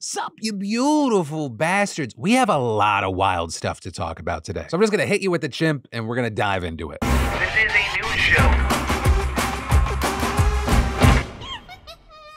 Sup, you beautiful bastards. We have a lot of wild stuff to talk about today. So I'm just gonna hit you with the chimp and we're gonna dive into it. This is a news show.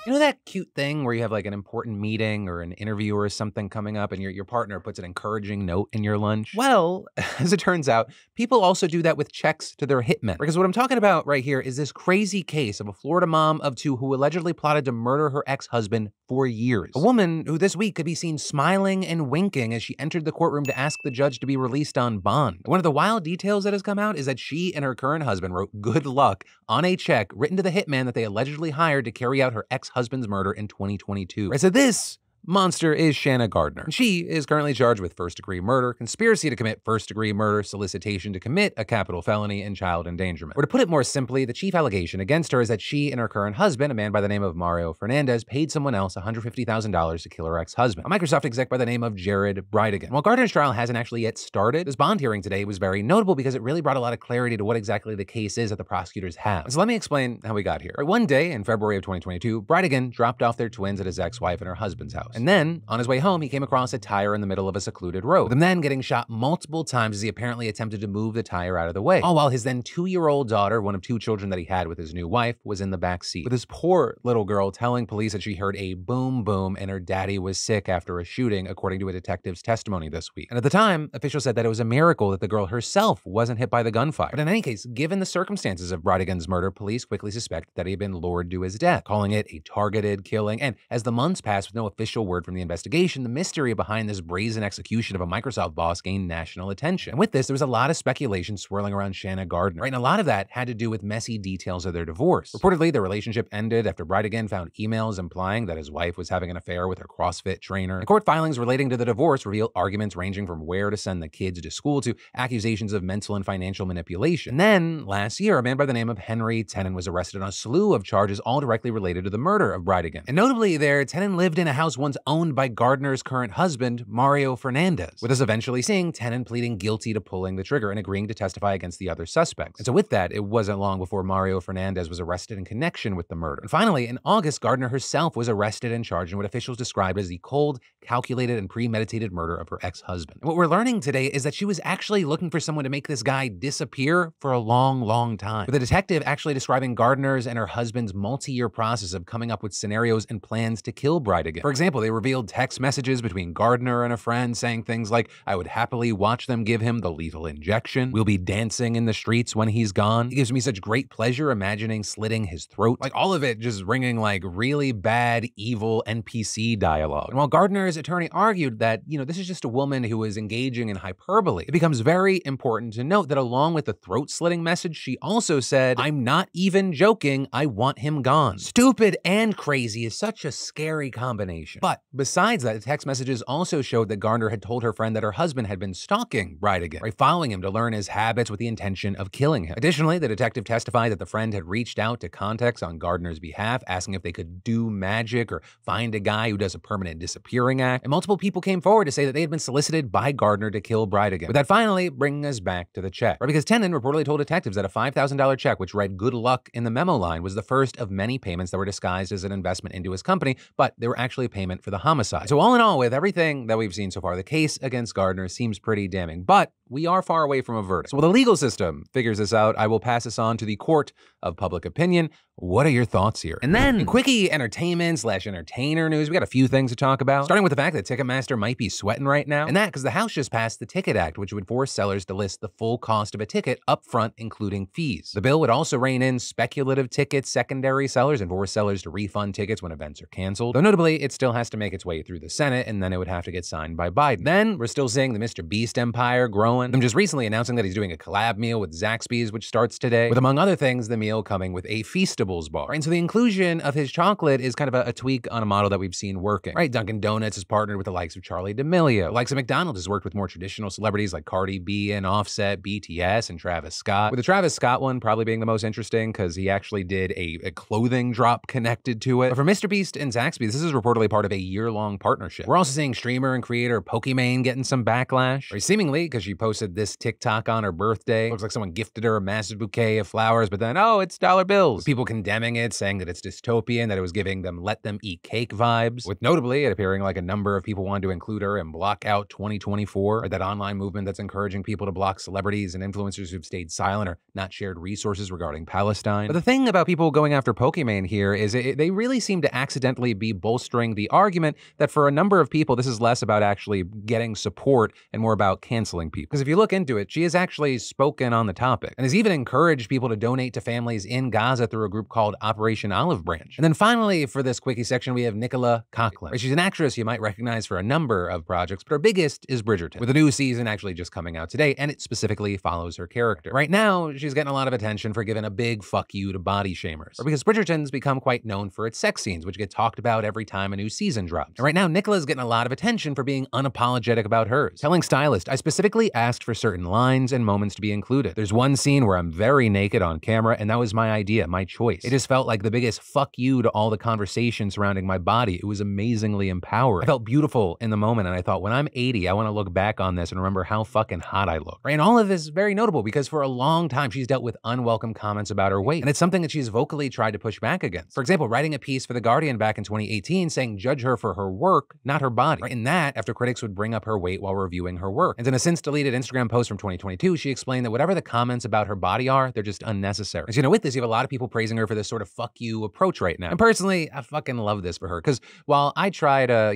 You know that cute thing where you have like an important meeting or an interview or something coming up and your partner puts an encouraging note in your lunch? Well, as it turns out, people also do that with checks to their hitmen. Because what I'm talking about right here is this crazy case of a Florida mom of two who allegedly plotted to murder her ex-husband for years. A woman who this week could be seen smiling and winking as she entered the courtroom to ask the judge to be released on bond. One of the wild details that has come out is that she and her current husband wrote good luck on a check written to the hitman that they allegedly hired to carry out her ex-husband's murder in 2022. Right, so this monster is Shanna Gardner. She is currently charged with first-degree murder, conspiracy to commit first-degree murder, solicitation to commit a capital felony, and child endangerment. Or to put it more simply, the chief allegation against her is that she and her current husband, a man by the name of Mario Fernandez, paid someone else $150,000 to kill her ex-husband, a Microsoft exec by the name of Jared Bridegan. While Gardner's trial hasn't actually yet started, this bond hearing today was very notable because it really brought a lot of clarity to what exactly the case is that the prosecutors have. So let me explain how we got here. One day in February of 2022, Bridegan dropped off their twins at his ex-wife and her husband's house. And then, on his way home, he came across a tire in the middle of a secluded road, with him then getting shot multiple times as he apparently attempted to move the tire out of the way. All while his then 2-year-old daughter, one of 2 children that he had with his new wife, was in the back seat, with his poor little girl telling police that she heard a boom boom and her daddy was sick after a shooting, according to a detective's testimony this week. And at the time, officials said that it was a miracle that the girl herself wasn't hit by the gunfire. But in any case, given the circumstances of Bridegan's murder, police quickly suspected that he had been lured to his death, calling it a targeted killing. And as the months passed with no official word from the investigation, the mystery behind this brazen execution of a Microsoft boss gained national attention. And with this, there was a lot of speculation swirling around Shanna Gardner, right? And a lot of that had to do with messy details of their divorce. Reportedly, their relationship ended after Bridegan found emails implying that his wife was having an affair with her CrossFit trainer. And court filings relating to the divorce reveal arguments ranging from where to send the kids to school to accusations of mental and financial manipulation. And then, last year, a man by the name of Henry Tenen was arrested on a slew of charges all directly related to the murder of Bridegan. And notably there, Tenen lived in a house once owned by Gardner's current husband, Mario Fernandez, with us eventually seeing Tenen pleading guilty to pulling the trigger and agreeing to testify against the other suspects. And so with that, it wasn't long before Mario Fernandez was arrested in connection with the murder. And finally, in August, Gardner herself was arrested and charged in what officials described as the cold, calculated, and premeditated murder of her ex-husband. And what we're learning today is that she was actually looking for someone to make this guy disappear for a long, long time, with a detective actually describing Gardner's and her husband's multi-year process of coming up with scenarios and plans to kill Bridegan. For example, they revealed text messages between Gardner and a friend saying things like, "I would happily watch them give him the lethal injection. We'll be dancing in the streets when he's gone. It gives me such great pleasure imagining slitting his throat." Like all of it just ringing like really bad, evil NPC dialogue. And while Gardner's attorney argued that, this is just a woman who is engaging in hyperbole, it becomes very important to note that along with the throat-slitting message, she also said, "I'm not even joking, I want him gone." Stupid and crazy is such a scary combination. But besides that, the text messages also showed that Gardner had told her friend that her husband had been stalking Bridegan, right, following him to learn his habits with the intention of killing him. Additionally, the detective testified that the friend had reached out to contacts on Gardner's behalf, asking if they could do magic or find a guy who does a permanent disappearing act. And multiple people came forward to say that they had been solicited by Gardner to kill Bridegan. With that finally bringing us back to the check, right? Because Tenen reportedly told detectives that a $5,000 check, which read "good luck" in the memo line, was the first of many payments that were disguised as an investment into his company, but they were actually a payment for the homicide. So all in all, with everything that we've seen so far, the case against Gardner seems pretty damning, but we are far away from a verdict. So while the legal system figures this out, I will pass this on to the court of public opinion. What are your thoughts here? And then in quickie entertainment/entertainer news, we got a few things to talk about, starting with the fact that Ticketmaster might be sweating right now, and that because the House just passed the Ticket Act, which would force sellers to list the full cost of a ticket up front, including fees. The bill would also rein in speculative ticket secondary sellers and force sellers to refund tickets when events are canceled. Though notably, it still has to make its way through the Senate, and then it would have to get signed by Biden. Then we're still seeing the Mr. Beast empire growing. Them just recently announcing that he's doing a collab meal with Zaxby's, which starts today, with among other things, the meal coming with a Feastables bar. And so the inclusion of his chocolate is kind of a tweak on a model that we've seen working, right? Dunkin' Donuts has partnered with the likes of Charli D'Amelio. The likes of McDonald's has worked with more traditional celebrities like Cardi B and Offset, BTS, and Travis Scott. With the Travis Scott one probably being the most interesting because he actually did a clothing drop connected to it. But for Mr. Beast and Zaxby's, this is reportedly part of a year-long partnership. We're also seeing streamer and creator Pokimane getting some backlash, or seemingly because she posted this TikTok on her birthday. Looks like someone gifted her a massive bouquet of flowers, but then, oh, it's dollar bills. With people condemning it, saying that it's dystopian, that it was giving them let them eat cake vibes. With notably it appearing like a number of people wanted to include her and block out 2024, or that online movement that's encouraging people to block celebrities and influencers who've stayed silent or not shared resources regarding Palestine. But the thing about people going after Pokimane here is they really seem to accidentally be bolstering the argument that for a number of people, this is less about actually getting support and more about canceling people. Because if you look into it, she has actually spoken on the topic and has even encouraged people to donate to families in Gaza through a group called Operation Olive Branch. And then finally, for this quickie section, we have Nicola Coughlan. She's an actress you might recognize for a number of projects, but her biggest is Bridgerton, with a new season actually just coming out today, and it specifically follows her character. Right now, she's getting a lot of attention for giving a big fuck you to body shamers, or because Bridgerton's become quite known for its sex scenes, which get talked about every time a new season drops. And right now, Nicola's getting a lot of attention for being unapologetic about hers, telling stylist, "I specifically asked for certain lines and moments to be included. There's one scene where I'm very naked on camera, and that was my idea, my choice. It just felt like the biggest fuck you to all the conversation surrounding my body. It was amazingly empowering. I felt beautiful in the moment, and I thought, when I'm 80, I want to look back on this and remember how fucking hot I look." Right? And all of this is very notable because for a long time, she's dealt with unwelcome comments about her weight, and it's something that she's vocally tried to push back against. For example, writing a piece for The Guardian back in 2018 saying judge her for her work, not her body. Right? In that, after critics would bring up her weight while reviewing her work. And in a since deleted Instagram post from 2022, she explained that whatever the comments about her body are, they're just unnecessary. As you know, with this, you have a lot of people praising her for this sort of fuck you approach right now. And personally, I fucking love this for her, because while I try to,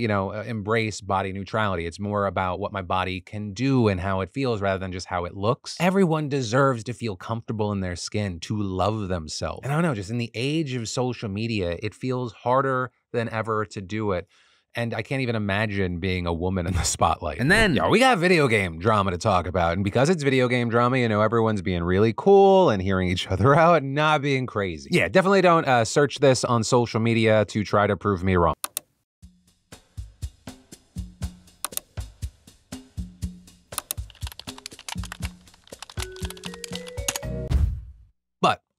embrace body neutrality, it's more about what my body can do and how it feels rather than just how it looks. Everyone deserves to feel comfortable in their skin, to love themselves. And I don't know, just in the age of social media, it feels harder than ever to do it. And I can't even imagine being a woman in the spotlight. And then, we got video game drama to talk about. And because it's video game drama, everyone's being really cool and hearing each other out and not being crazy. Yeah, definitely don't search this on social media to try to prove me wrong.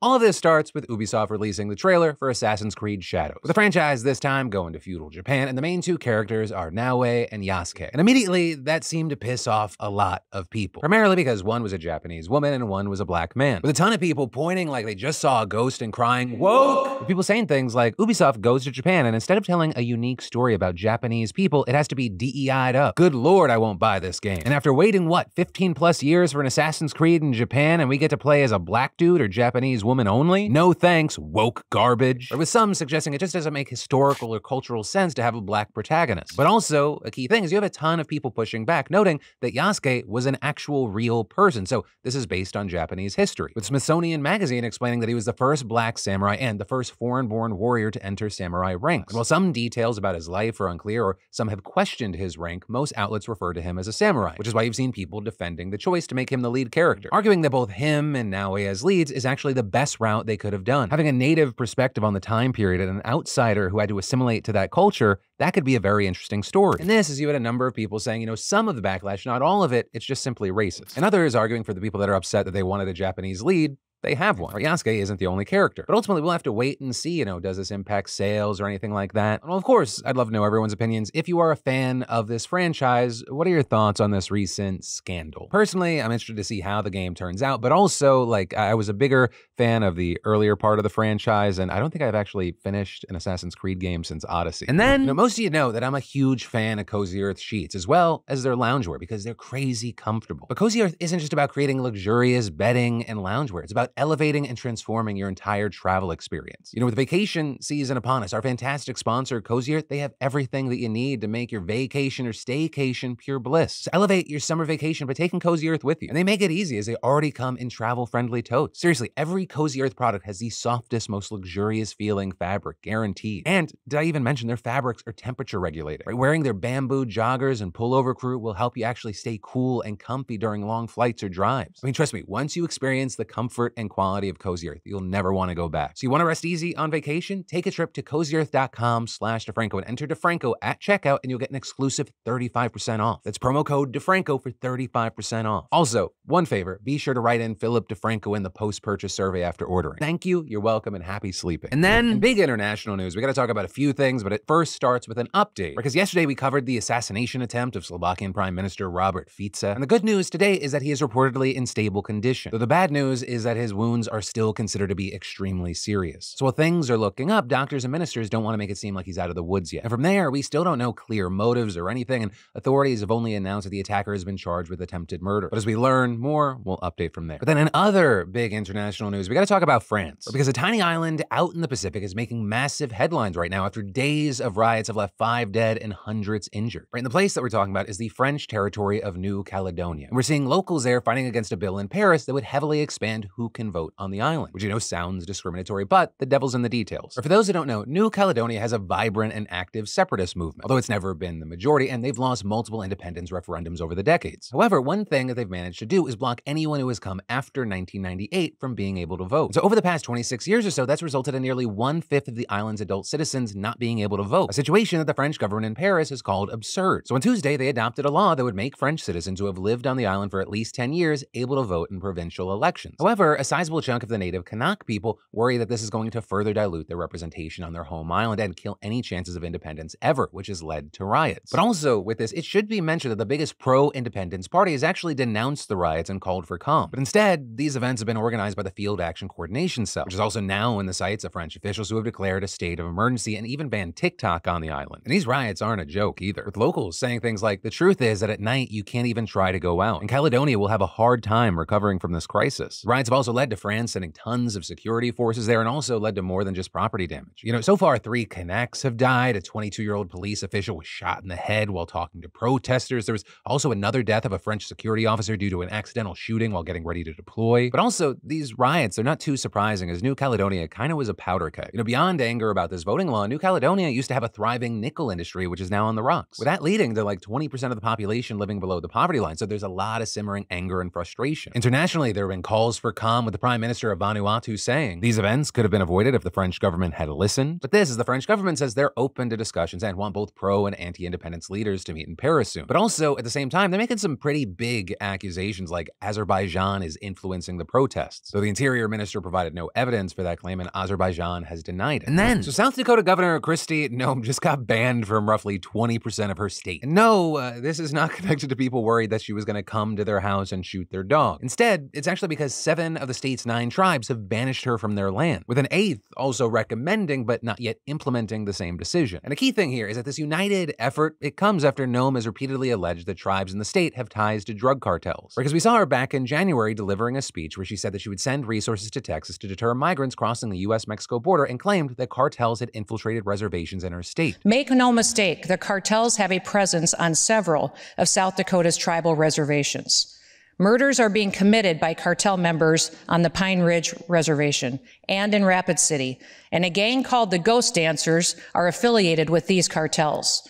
All of this starts with Ubisoft releasing the trailer for Assassin's Creed Shadows, with the franchise this time going to feudal Japan, and the main two characters are Naoe and Yasuke. And immediately, that seemed to piss off a lot of people, primarily because one was a Japanese woman and one was a black man, with a ton of people pointing like they just saw a ghost and crying, "Woke!" With people saying things like, Ubisoft goes to Japan, and instead of telling a unique story about Japanese people, it has to be DEI'd up. Good lord, I won't buy this game. And after waiting, 15 plus years for an Assassin's Creed in Japan, and we get to play as a black dude or Japanese woman only? No thanks, woke garbage. Or with some suggesting it just doesn't make historical or cultural sense to have a black protagonist. But also, a key thing is you have a ton of people pushing back, noting that Yasuke was an actual real person, so this is based on Japanese history, with Smithsonian Magazine explaining that he was the first black samurai and the first foreign-born warrior to enter samurai ranks. And while some details about his life are unclear, or some have questioned his rank, most outlets refer to him as a samurai, which is why you've seen people defending the choice to make him the lead character, arguing that both him and Naoe as leads is actually the best route they could have done. Having a native perspective on the time period and an outsider who had to assimilate to that culture, that could be a very interesting story. And this is you had a number of people saying, some of the backlash, not all of it, it's just simply racist. And others arguing for the people that are upset that they wanted a Japanese lead, they have one. Yasuke isn't the only character. But ultimately, we'll have to wait and see, does this impact sales or anything like that? Well, of course, I'd love to know everyone's opinions. If you are a fan of this franchise, what are your thoughts on this recent scandal? Personally, I'm interested to see how the game turns out, but also, I was a bigger fan of the earlier part of the franchise, and I don't think I've actually finished an Assassin's Creed game since Odyssey. And then, most of you know that I'm a huge fan of Cozy Earth sheets, as well as their loungewear, because they're crazy comfortable. But Cozy Earth isn't just about creating luxurious bedding and loungewear. It's about elevating and transforming your entire travel experience. With vacation season upon us, our fantastic sponsor, Cozy Earth, they have everything that you need to make your vacation or staycation pure bliss. So elevate your summer vacation by taking Cozy Earth with you. And they make it easy as they already come in travel-friendly totes. Seriously, every Cozy Earth product has the softest, most luxurious feeling fabric, guaranteed. And did I even mention their fabrics are temperature regulated? Right? Wearing their bamboo joggers and pullover crew will help you actually stay cool and comfy during long flights or drives. Trust me, once you experience the comfort and quality of Cozy Earth, you'll never want to go back. So you want to rest easy on vacation? Take a trip to cozyearth.com/DeFranco and enter DeFranco at checkout, and you'll get an exclusive 35% off. That's promo code DeFranco for 35% off. Also, one favor, be sure to write in Philip DeFranco in the post-purchase survey after ordering. Thank you, you're welcome, and happy sleeping. And then, in big international news, we got to talk about a few things, but it first starts with an update. Because yesterday we covered the assassination attempt of Slovakian Prime Minister Robert Fico, and the good news today is that he is reportedly in stable condition. Though the bad news is that his His wounds are still considered to be extremely serious. So while things are looking up, doctors and ministers don't want to make it seem like he's out of the woods yet. And from there, we still don't know clear motives or anything, and authorities have only announced that the attacker has been charged with attempted murder. But as we learn more, we'll update from there. But then in other big international news, we got to talk about France, because a tiny island out in the Pacific is making massive headlines right now after days of riots have left 5 dead and hundreds injured. Right, and the place that we're talking about is the French territory of New Caledonia. And we're seeing locals there fighting against a bill in Paris that would heavily expand who can vote on the island, which sounds discriminatory, but the devil's in the details. Or for those who don't know, New Caledonia has a vibrant and active separatist movement, although it's never been the majority, and they've lost multiple independence referendums over the decades. However, one thing that they've managed to do is block anyone who has come after 1998 from being able to vote. So over the past 26 years or so, that's resulted in nearly 1/5 of the island's adult citizens not being able to vote, a situation that the French government in Paris has called absurd. So on Tuesday, they adopted a law that would make French citizens who have lived on the island for at least 10 years able to vote in provincial elections. However, a sizable chunk of the native Kanak people worry that this is going to further dilute their representation on their home island and kill any chances of independence ever, which has led to riots. But also with this, it should be mentioned that the biggest pro-independence party has actually denounced the riots and called for calm. But instead, these events have been organized by the Field Action Coordination Cell, which is also now in the sights of French officials who have declared a state of emergency and even banned TikTok on the island. And these riots aren't a joke either, with locals saying things like, the truth is that at night you can't even try to go out, and Caledonia will have a hard time recovering from this crisis. Riots have also led to France sending tons of security forces there and also led to more than just property damage. So far 3 Kanaks have died, a 22-year-old police official was shot in the head while talking to protesters. There was also another death of a French security officer due to an accidental shooting while getting ready to deploy. But also, these riots, they're not too surprising, as New Caledonia kind of was a powder keg. Beyond anger about this voting law, New Caledonia used to have a thriving nickel industry, which is now on the rocks, with that leading to like 20% of the population living below the poverty line. So there's a lot of simmering anger and frustration. Internationally, there have been calls for calm, with the Prime Minister of Vanuatu saying these events could have been avoided if the French government had listened. But this is the French government says they're open to discussions and want both pro and anti-independence leaders to meet in Paris soon. But also, at the same time, they're making some pretty big accusations like Azerbaijan is influencing the protests. So the Interior Minister provided no evidence for that claim, and Azerbaijan has denied it. And then, so South Dakota Governor Kristi Noem just got banned from roughly 20% of her state. And no, this is not connected to people worried that she was going to come to their house and shoot their dog. Instead, it's actually because 7 of the state's 9 tribes have banished her from their land, with an 8th also recommending but not yet implementing the same decision. And a key thing here is that this united effort, it comes after Noem has repeatedly alleged that tribes in the state have ties to drug cartels. Because we saw her back in January delivering a speech where she said that she would send resources to Texas to deter migrants crossing the U.S.-Mexico border, and claimed that cartels had infiltrated reservations in her state. Make no mistake, the cartels have a presence on several of South Dakota's tribal reservations. Murders are being committed by cartel members on the Pine Ridge Reservation and in Rapid City, and a gang called the Ghost Dancers are affiliated with these cartels.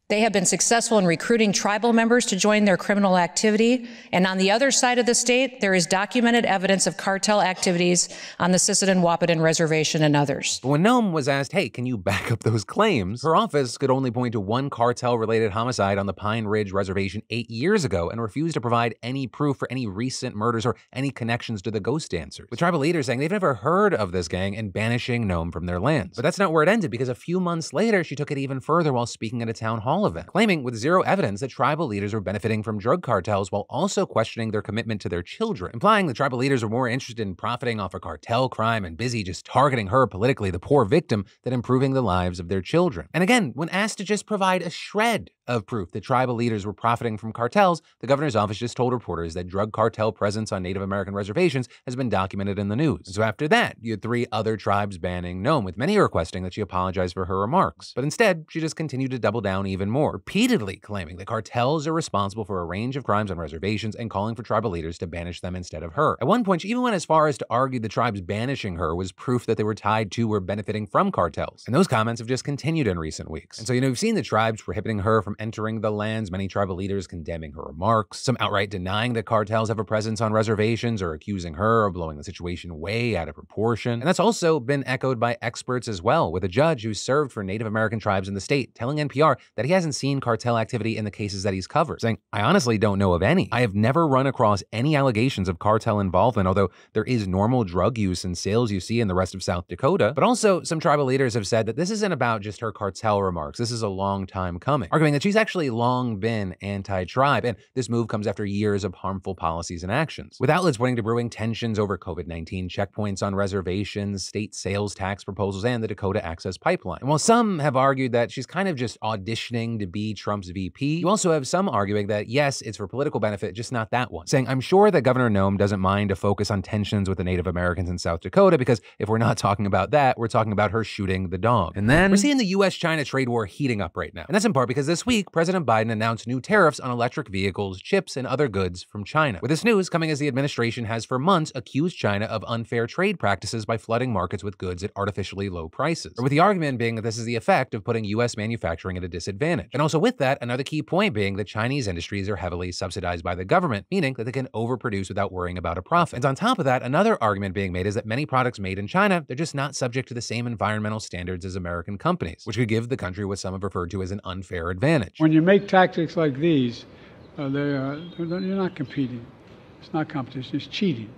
They have been successful in recruiting tribal members to join their criminal activity, and on the other side of the state, there is documented evidence of cartel activities on the Sisseton-Wahpeton Reservation and others. But when Noem was asked, hey, can you back up those claims, her office could only point to one cartel-related homicide on the Pine Ridge Reservation 8 years ago and refused to provide any proof for any recent murders or any connections to the Ghost Dancers, with tribal leaders saying they've never heard of this gang and banishing Noem from their lands. But that's not where it ended, because a few months later, she took it even further while speaking at a town hall event, claiming with zero evidence that tribal leaders were benefiting from drug cartels while also questioning their commitment to their children, implying the tribal leaders were more interested in profiting off a cartel crime and busy just targeting her politically, the poor victim, than improving the lives of their children. And again, when asked to just provide a shred of proof that tribal leaders were profiting from cartels, the governor's office just told reporters that drug cartel presence on Native American reservations has been documented in the news. And so after that, you had 3 other tribes banning Noem, with many requesting that she apologize for her remarks. But instead, she just continued to double down even more, repeatedly claiming that cartels are responsible for a range of crimes on reservations and calling for tribal leaders to banish them instead of her. At one point, she even went as far as to argue the tribes banishing her was proof that they were tied to or benefiting from cartels. And those comments have just continued in recent weeks. And so, we've seen the tribes prohibiting her from entering the lands, many tribal leaders condemning her remarks, some outright denying that cartels have a presence on reservations or accusing her of blowing the situation way out of proportion. And that's also been echoed by experts as well, with a judge who served for Native American tribes in the state telling NPR that he hasn't seen cartel activity in the cases that he's covered, saying, I honestly don't know of any. I have never run across any allegations of cartel involvement, although there is normal drug use and sales you see in the rest of South Dakota. But also, some tribal leaders have said that this isn't about just her cartel remarks. This is a long time coming, arguing that she's she's actually long been anti-tribe, and this move comes after years of harmful policies and actions, with outlets pointing to brewing tensions over COVID-19 checkpoints on reservations, state sales tax proposals, and the Dakota Access Pipeline. And while some have argued that she's kind of just auditioning to be Trump's VP, you also have some arguing that, yes, it's for political benefit, just not that one, saying, I'm sure that Governor Noem doesn't mind to focus on tensions with the Native Americans in South Dakota, because if we're not talking about that, we're talking about her shooting the dog. And then we're seeing the US-China trade war heating up right now. And that's in part because this week, President Biden announced new tariffs on electric vehicles, chips, and other goods from China. With this news coming as the administration has for months accused China of unfair trade practices by flooding markets with goods at artificially low prices, or with the argument being that this is the effect of putting US manufacturing at a disadvantage. And also with that, another key point being that Chinese industries are heavily subsidized by the government, meaning that they can overproduce without worrying about a profit. And on top of that, another argument being made is that many products made in China, they're just not subject to the same environmental standards as American companies, which could give the country what some have referred to as an unfair advantage. When you make tactics like these, you're not competing. It's not competition, it's cheating.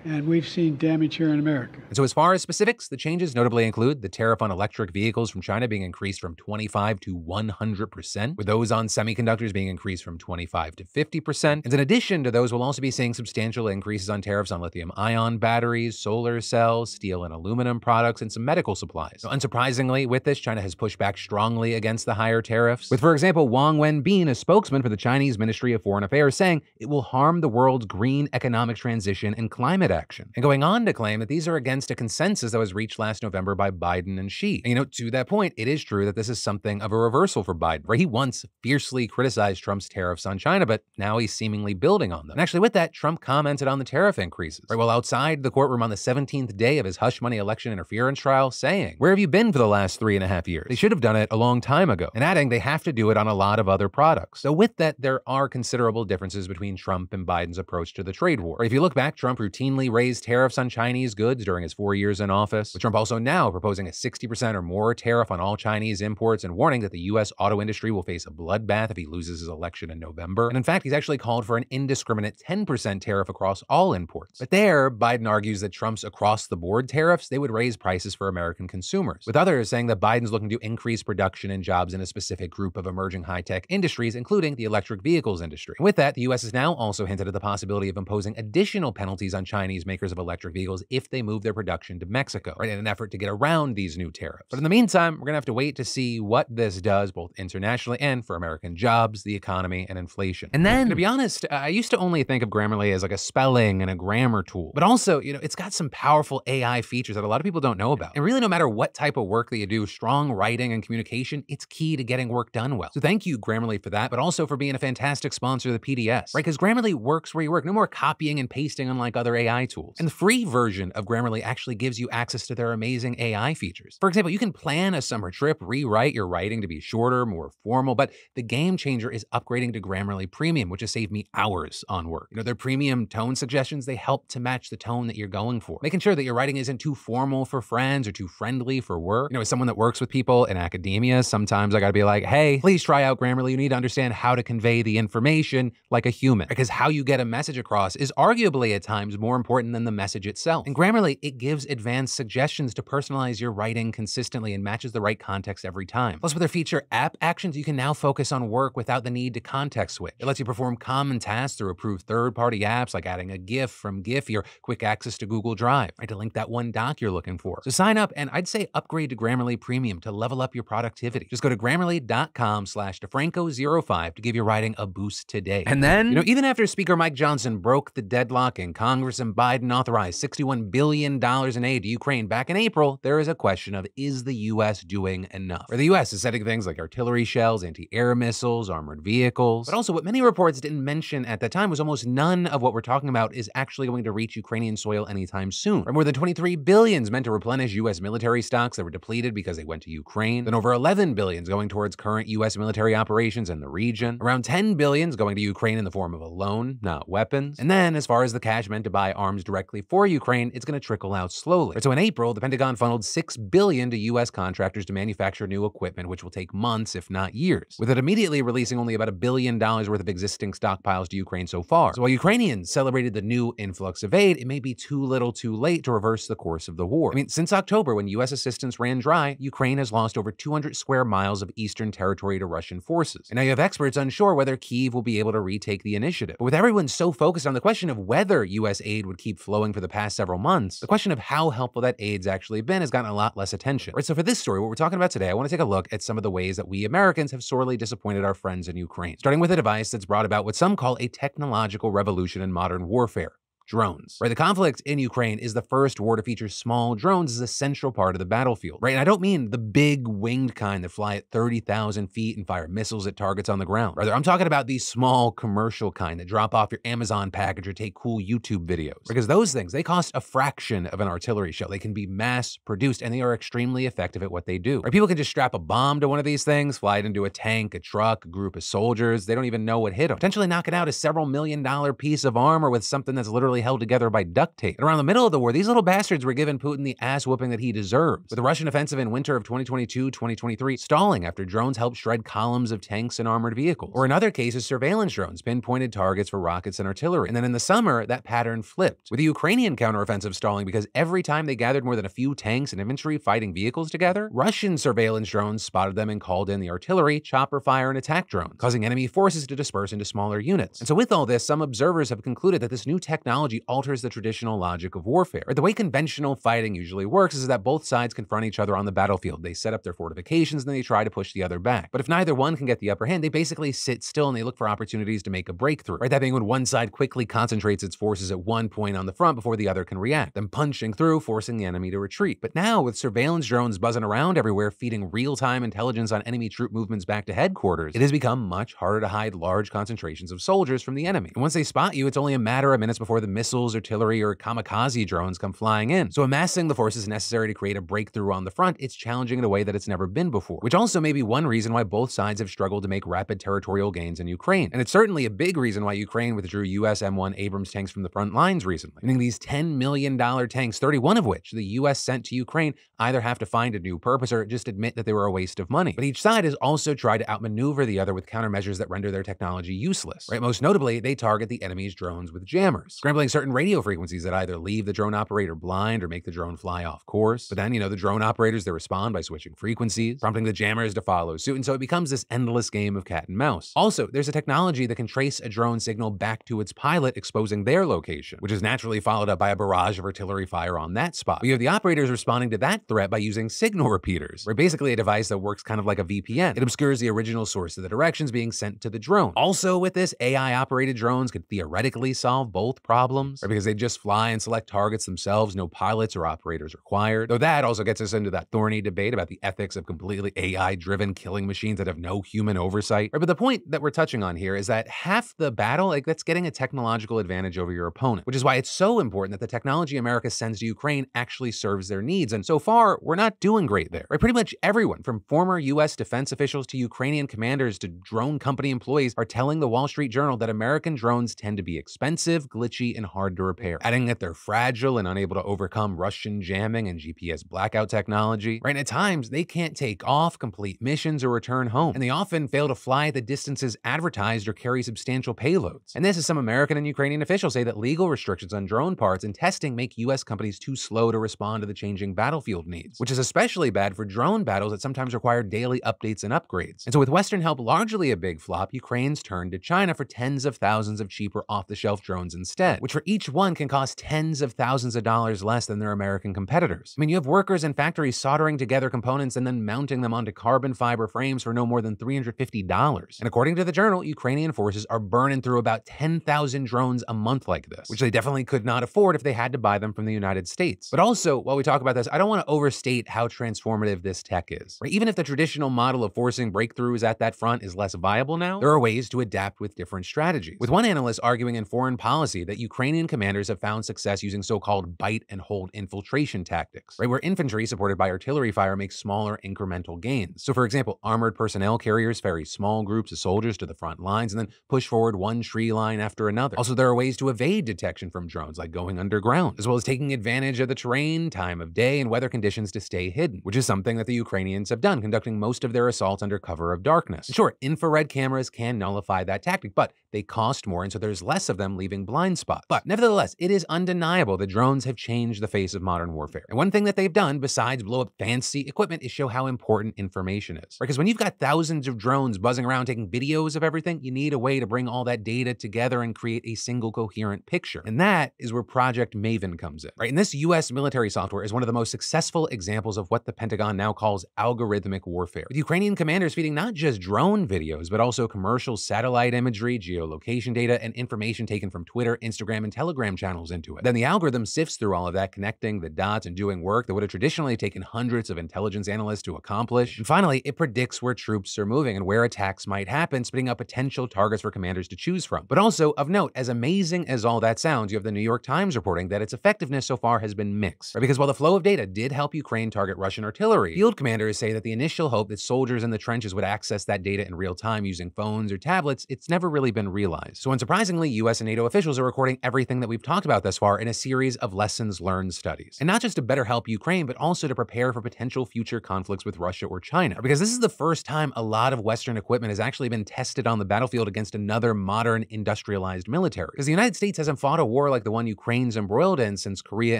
And we've seen damage here in America. And so as far as specifics, the changes notably include the tariff on electric vehicles from China being increased from 25 to 100%, with those on semiconductors being increased from 25 to 50%. And in addition to those, we'll also be seeing substantial increases on tariffs on lithium-ion batteries, solar cells, steel and aluminum products, and some medical supplies. So unsurprisingly, with this, China has pushed back strongly against the higher tariffs, with, for example, Wang Wenbin, a spokesman for the Chinese Ministry of Foreign Affairs, saying it will harm the world's green economic transition and climate action, and going on to claim that these are against a consensus that was reached last November by Biden and Xi. And, to that point, it is true that this is something of a reversal for Biden, where he once fiercely criticized Trump's tariffs on China, but now he's seemingly building on them. And actually with that, Trump commented on the tariff increases, right, while outside the courtroom on the 17th day of his hush money election interference trial, saying, where have you been for the last 3.5 years? They should have done it a long time ago, and adding they have to do it on a lot of other products. So with that, there are considerable differences between Trump and Biden's approach to the trade war. Right, if you look back, Trump routinely raised tariffs on Chinese goods during his 4 years in office, with Trump also now proposing a 60% or more tariff on all Chinese imports and warning that the U.S. auto industry will face a bloodbath if he loses his election in November. And in fact, he's actually called for an indiscriminate 10% tariff across all imports. But there, Biden argues that Trump's across-the-board tariffs, they would raise prices for American consumers, with others saying that Biden's looking to increase production and jobs in a specific group of emerging high-tech industries, including the electric vehicles industry. And with that, the U.S. has now also hinted at the possibility of imposing additional penalties on Chinese makers of electric vehicles if they move their production to Mexico, right, in an effort to get around these new tariffs. But in the meantime, we're going to have to wait to see what this does both internationally and for American jobs, the economy, and inflation. And then, to be honest, I used to only think of Grammarly as like a spelling and a grammar tool, but also, it's got some powerful AI features that a lot of people don't know about. And really, no matter what type of work that you do, strong writing and communication, it's key to getting work done well. So thank you, Grammarly, for that, but also for being a fantastic sponsor of the PDS, right? Because Grammarly works where you work. No more copying and pasting unlike other AI tools. And the free version of Grammarly actually gives you access to their amazing AI features. For example, you can plan a summer trip, rewrite your writing to be shorter, more formal, but the game changer is upgrading to Grammarly Premium, which has saved me hours on work. Their premium tone suggestions, they help to match the tone that you're going for, making sure that your writing isn't too formal for friends or too friendly for work. As someone that works with people in academia, sometimes I gotta be like, hey, please try out Grammarly. You need to understand how to convey the information like a human, because how you get a message across is arguably at times more important than the message itself. And Grammarly, it gives advanced suggestions to personalize your writing consistently and matches the right context every time. Plus, with their feature App Actions, you can now focus on work without the need to context switch. It lets you perform common tasks through approved third-party apps like adding a GIF from Giphy or quick access to Google Drive, right, to link that one doc you're looking for. So sign up, and I'd say upgrade to Grammarly Premium to level up your productivity. Just go to Grammarly.com/DeFranco05 to give your writing a boost today. And then, even after Speaker Mike Johnson broke the deadlock in Congress and Biden authorized $61 billion in aid to Ukraine back in April, there is a question of, is the U.S. doing enough? Or the U.S. is sending things like artillery shells, anti-air missiles, armored vehicles. But also what many reports didn't mention at the time was almost none of what we're talking about is actually going to reach Ukrainian soil anytime soon. Or more than $23 billion meant to replenish U.S. military stocks that were depleted because they went to Ukraine. Then over $11 billion going towards current U.S. military operations in the region. Around $10 billion going to Ukraine in the form of a loan, not weapons. And then, as far as the cash meant to buy arms directly for Ukraine, it's going to trickle out slowly. So in April, the Pentagon funneled $6 billion to U.S. contractors to manufacture new equipment, which will take months, if not years, with it immediately releasing only about $1 billion worth of existing stockpiles to Ukraine so far. So while Ukrainians celebrated the new influx of aid, it may be too little too late to reverse the course of the war. I mean, since October, when U.S. assistance ran dry, Ukraine has lost over 200 square miles of eastern territory to Russian forces. And now you have experts unsure whether Kyiv will be able to retake the initiative. But with everyone so focused on the question of whether U.S. aid would keep flowing for the past several months, the question of how helpful that aid's actually been has gotten a lot less attention. Right, so for this story, what we're talking about today, I want to take a look at some of the ways that we Americans have sorely disappointed our friends in Ukraine, starting with a device that's brought about what some call a technological revolution in modern warfare. Drones. Right, the conflict in Ukraine is the first war to feature small drones as a central part of the battlefield. Right, and I don't mean the big winged kind that fly at 30,000 feet and fire missiles at targets on the ground. Rather, I'm talking about these small commercial kind that drop off your Amazon package or take cool YouTube videos. Because those things, they cost a fraction of an artillery shell. They can be mass produced and they are extremely effective at what they do. Right, people can just strap a bomb to one of these things, fly it into a tank, a truck, a group of soldiers. They don't even know what hit them. Potentially knock it out a several $million piece of armor with something that's literally held together by duct tape. And around the middle of the war, these little bastards were giving Putin the ass whooping that he deserves, with the Russian offensive in winter of 2022-2023 stalling after drones helped shred columns of tanks and armored vehicles. Or in other cases, surveillance drones pinpointed targets for rockets and artillery. And then in the summer, that pattern flipped, with the Ukrainian counteroffensive stalling because every time they gathered more than a few tanks and infantry fighting vehicles together, Russian surveillance drones spotted them and called in the artillery, chopper fire, and attack drones, causing enemy forces to disperse into smaller units. And so with all this, some observers have concluded that this new technology alters the traditional logic of warfare. The way conventional fighting usually works is that both sides confront each other on the battlefield. They set up their fortifications and they try to push the other back. But if neither one can get the upper hand, they basically sit still and they look for opportunities to make a breakthrough. Right? That being when one side quickly concentrates its forces at one point on the front before the other can react, then punching through, forcing the enemy to retreat. But now, with surveillance drones buzzing around everywhere, feeding real-time intelligence on enemy troop movements back to headquarters, it has become much harder to hide large concentrations of soldiers from the enemy. And once they spot you, it's only a matter of minutes before the missiles, artillery, or kamikaze drones come flying in. So amassing the forces necessary to create a breakthrough on the front, it's challenging in a way that it's never been before, which also may be one reason why both sides have struggled to make rapid territorial gains in Ukraine. And it's certainly a big reason why Ukraine withdrew US M1 Abrams tanks from the front lines recently, meaning these $10 million tanks, 31 of which the US sent to Ukraine, either have to find a new purpose or just admit that they were a waste of money. But each side has also tried to outmaneuver the other with countermeasures that render their technology useless. Right? Most notably, they target the enemy's drones with jammers, scrambling certain radio frequencies that either leave the drone operator blind or make the drone fly off course. But then, the drone operators, they respond by switching frequencies, prompting the jammers to follow suit. And so it becomes this endless game of cat and mouse. Also, there's a technology that can trace a drone signal back to its pilot, exposing their location, which is naturally followed up by a barrage of artillery fire on that spot. We have the operators responding to that threat by using signal repeaters, or basically a device that works kind of like a VPN. It obscures the original source of the directions being sent to the drone. Also with this, AI-operated drones could theoretically solve both problems, right? Because they just fly and select targets themselves, no pilots or operators required. Though that also gets us into that thorny debate about the ethics of completely AI-driven killing machines that have no human oversight. Right? But the point that we're touching on here is that half the battle, that's getting a technological advantage over your opponent, which is why it's so important that the technology America sends to Ukraine actually serves their needs. And so far, we're not doing great there. Right? Pretty much everyone, from former US defense officials to Ukrainian commanders to drone company employees, are telling the Wall Street Journal that American drones tend to be expensive, glitchy, and hard to repair, adding that they're fragile and unable to overcome Russian jamming and GPS blackout technology. Right? And at times, they can't take off, complete missions, or return home. And they often fail to fly at the distances advertised or carry substantial payloads. And this is some American and Ukrainian officials say that legal restrictions on drone parts and testing make US companies too slow to respond to the changing battlefield needs, which is especially bad for drone battles that sometimes require daily updates and upgrades. And so with Western help largely a big flop, Ukraine's turned to China for tens of thousands of cheaper off-the-shelf drones instead, which for each one can cost tens of thousands of dollars less than their American competitors. I mean, you have workers in factories soldering together components and then mounting them onto carbon fiber frames for no more than $350. And according to the Journal, Ukrainian forces are burning through about 10,000 drones a month like this, which they definitely could not afford if they had to buy them from the United States. But also, while we talk about this, I don't want to overstate how transformative this tech is. Right? Even if the traditional model of forcing breakthroughs at that front is less viable now, there are ways to adapt with different strategies. With one analyst arguing in Foreign Policy that Ukraine Ukrainian commanders have found success using so-called bite and hold infiltration tactics, right, where infantry supported by artillery fire makes smaller incremental gains. So for example, armored personnel carriers ferry small groups of soldiers to the front lines and then push forward one tree line after another. Also, there are ways to evade detection from drones, like going underground, as well as taking advantage of the terrain, time of day, and weather conditions to stay hidden, which is something that the Ukrainians have done, conducting most of their assaults under cover of darkness. And sure, infrared cameras can nullify that tactic, but they cost more, and so there's less of them leaving blind spots. But nevertheless, it is undeniable that drones have changed the face of modern warfare. And one thing that they've done, besides blow up fancy equipment, is show how important information is. Because when you've got thousands of drones buzzing around taking videos of everything, you need a way to bring all that data together and create a single coherent picture. And that is where Project Maven comes in, right? And this US military software is one of the most successful examples of what the Pentagon now calls algorithmic warfare, with Ukrainian commanders feeding not just drone videos, but also commercial satellite imagery, geolocation data, and information taken from Twitter, Instagram, and Telegram channels into it. Then the algorithm sifts through all of that, connecting the dots and doing work that would have traditionally taken hundreds of intelligence analysts to accomplish. And finally, it predicts where troops are moving and where attacks might happen, spitting up potential targets for commanders to choose from. But also, of note, as amazing as all that sounds, you have the New York Times reporting that its effectiveness so far has been mixed, right? Because while the flow of data did help Ukraine target Russian artillery, field commanders say that the initial hope that soldiers in the trenches would access that data in real time using phones or tablets, it's never really been realized. So unsurprisingly, US and NATO officials are recording everything that we've talked about thus far in a series of lessons learned studies. And not just to better help Ukraine, but also to prepare for potential future conflicts with Russia or China. Because this is the first time a lot of Western equipment has actually been tested on the battlefield against another modern industrialized military. Because the United States hasn't fought a war like the one Ukraine's embroiled in since Korea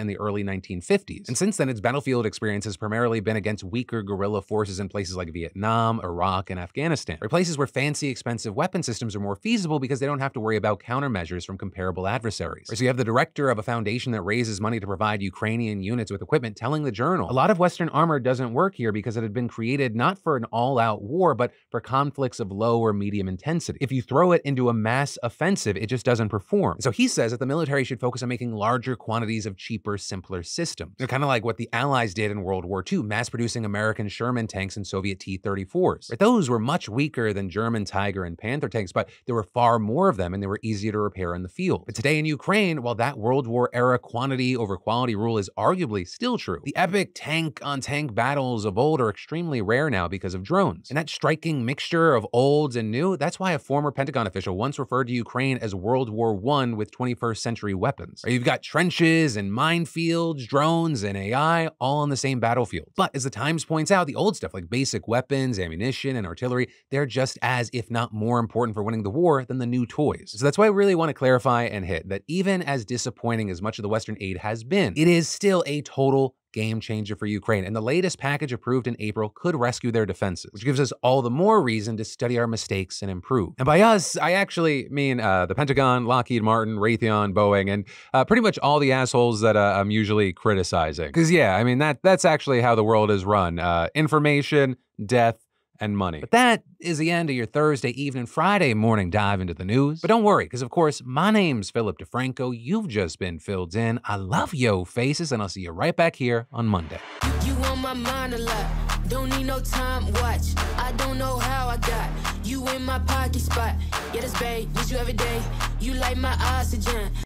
in the early 1950s. And since then, its battlefield experience has primarily been against weaker guerrilla forces in places like Vietnam, Iraq, and Afghanistan, or places where fancy, expensive weapon systems are more feasible because they don't have to worry about countermeasures from comparable adversaries. So you have the director of a foundation that raises money to provide Ukrainian units with equipment telling the Journal, a lot of Western armor doesn't work here because it had been created not for an all-out war, but for conflicts of low or medium intensity. If you throw it into a mass offensive, it just doesn't perform. So he says that the military should focus on making larger quantities of cheaper, simpler systems. They're kind of like what the Allies did in World War II, mass-producing American Sherman tanks and Soviet T-34s. Right? Those were much weaker than German Tiger and Panther tanks, but there were far more of them and they were easier to repair in the field. But today in Ukraine, while that World War era quantity over quality rule is arguably still true, the epic tank-on-tank battles of old are extremely rare now because of drones. And that striking mixture of old and new, that's why a former Pentagon official once referred to Ukraine as World War I with 21st century weapons. You've got trenches and minefields, drones and AI, all on the same battlefield. But as the Times points out, the old stuff like basic weapons, ammunition, and artillery, they're just as, if not more important for winning the war than the new toys. So that's why I really want to clarify and hit that even as disappointing as much of the Western aid has been, it is still a total game changer for Ukraine, and the latest package approved in April could rescue their defenses, which gives us all the more reason to study our mistakes and improve. And by us, I actually mean the Pentagon, Lockheed Martin, Raytheon, Boeing, and pretty much all the assholes that I'm usually criticizing. Because yeah, I mean, that's actually how the world is run. Information, death, and money. But that is the end of your Thursday evening, Friday morning dive into the news. But don't worry, because of course, my name's Philip DeFranco. You've just been filled in. I love yo faces, and I'll see you right back here on Monday. You on my mind a lot. Don't need no time watch. I don't know how I got you in my pocket spot. Yeah, that's babe, miss you every day. You like my oxygen.